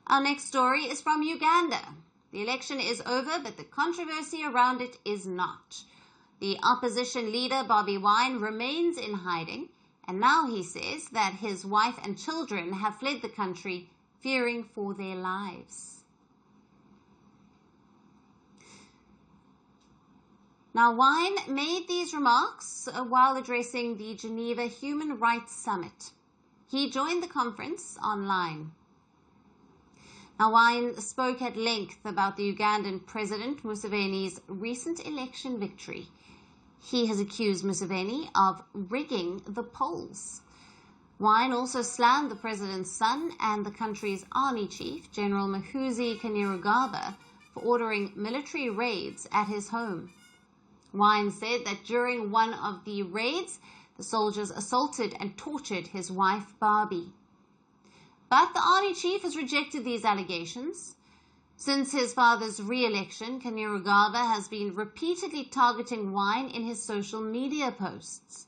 Our next story is from Uganda. The election is over, but the controversy around it is not. The opposition leader, Bobi Wine, remains in hiding, and now he says that his wife and children have fled the country, fearing for their lives. Now, Wine made these remarks while addressing the Geneva Human Rights Summit. He joined the conference online. Now, Wine spoke at length about the Ugandan President Museveni's recent election victory. He has accused Museveni of rigging the polls. Wine also slammed the president's son and the country's army chief, General Muhoozi Kainerugaba, for ordering military raids at his home. Wine said that during one of the raids, the soldiers assaulted and tortured his wife, Barbie. But the army chief has rejected these allegations. Since his father's re-election, Kainerugaba has been repeatedly targeting Wine in his social media posts.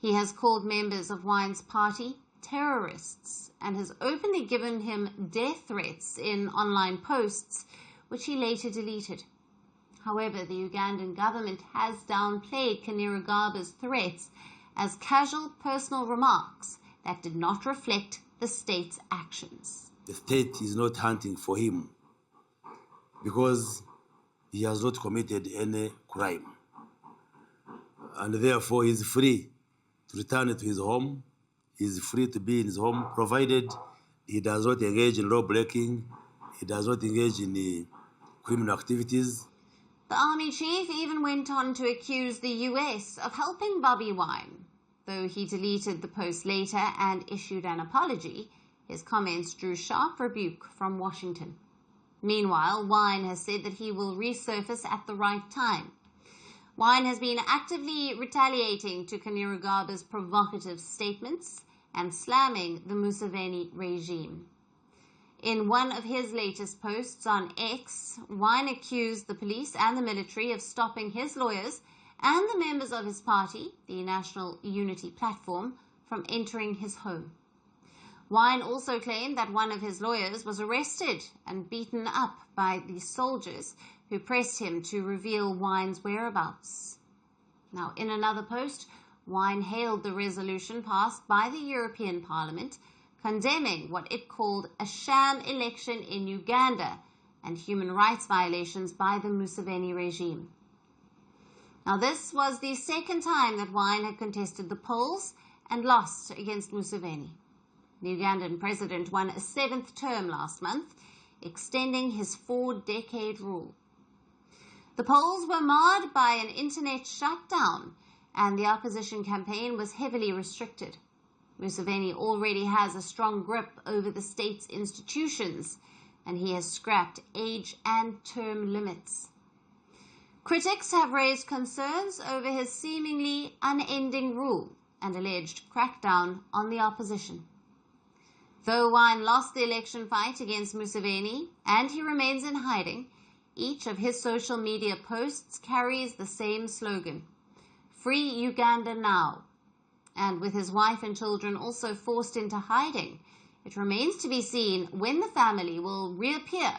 He has called members of Wine's party terrorists and has openly given him death threats in online posts, which he later deleted. However, the Ugandan government has downplayed Kainerugaba's threats as casual personal remarks that did not reflect the state's actions. The state is not hunting for him because he has not committed any crime. And therefore he is free to return to his home. He is free to be in his home, provided he does not engage in law-breaking, he does not engage in criminal activities. The army chief even went on to accuse the US of helping Bobi Wine. Though he deleted the post later and issued an apology, his comments drew sharp rebuke from Washington. Meanwhile, Wine has said that he will resurface at the right time. Wine has been actively retaliating to Kainerugaba's provocative statements and slamming the Museveni regime. In one of his latest posts on X, Wine accused the police and the military of stopping his lawyers and the members of his party, the National Unity Platform, from entering his home. Wine also claimed that one of his lawyers was arrested and beaten up by the soldiers who pressed him to reveal Wine's whereabouts. Now, in another post, Wine hailed the resolution passed by the European Parliament condemning what it called a sham election in Uganda and human rights violations by the Museveni regime. Now, this was the second time that Wine had contested the polls and lost against Museveni. The Ugandan president won a 7th term last month, extending his 4-decade rule. The polls were marred by an internet shutdown, and the opposition campaign was heavily restricted. Museveni already has a strong grip over the state's institutions, and he has scrapped age and term limits. Critics have raised concerns over his seemingly unending rule and alleged crackdown on the opposition. Though Wine lost the election fight against Museveni and he remains in hiding, each of his social media posts carries the same slogan, "Free Uganda Now." And with his wife and children also forced into hiding, it remains to be seen when the family will reappear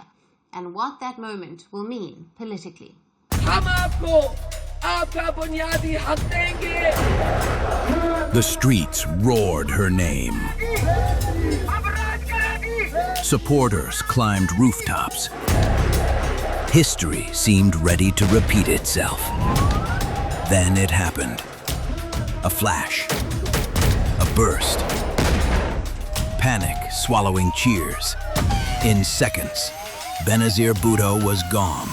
and what that moment will mean politically. The streets roared her name. Supporters climbed rooftops. History seemed ready to repeat itself. Then it happened. A flash. A burst. Panic swallowing cheers. In seconds, Benazir Bhutto was gone.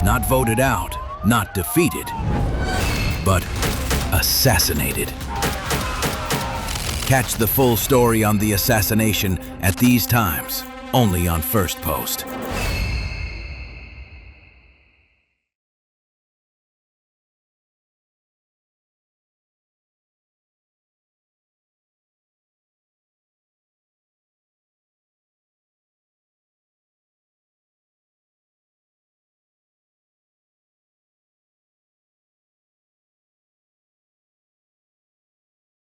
Not voted out, not defeated, but assassinated. Catch the full story on the assassination at these times, only on Firstpost.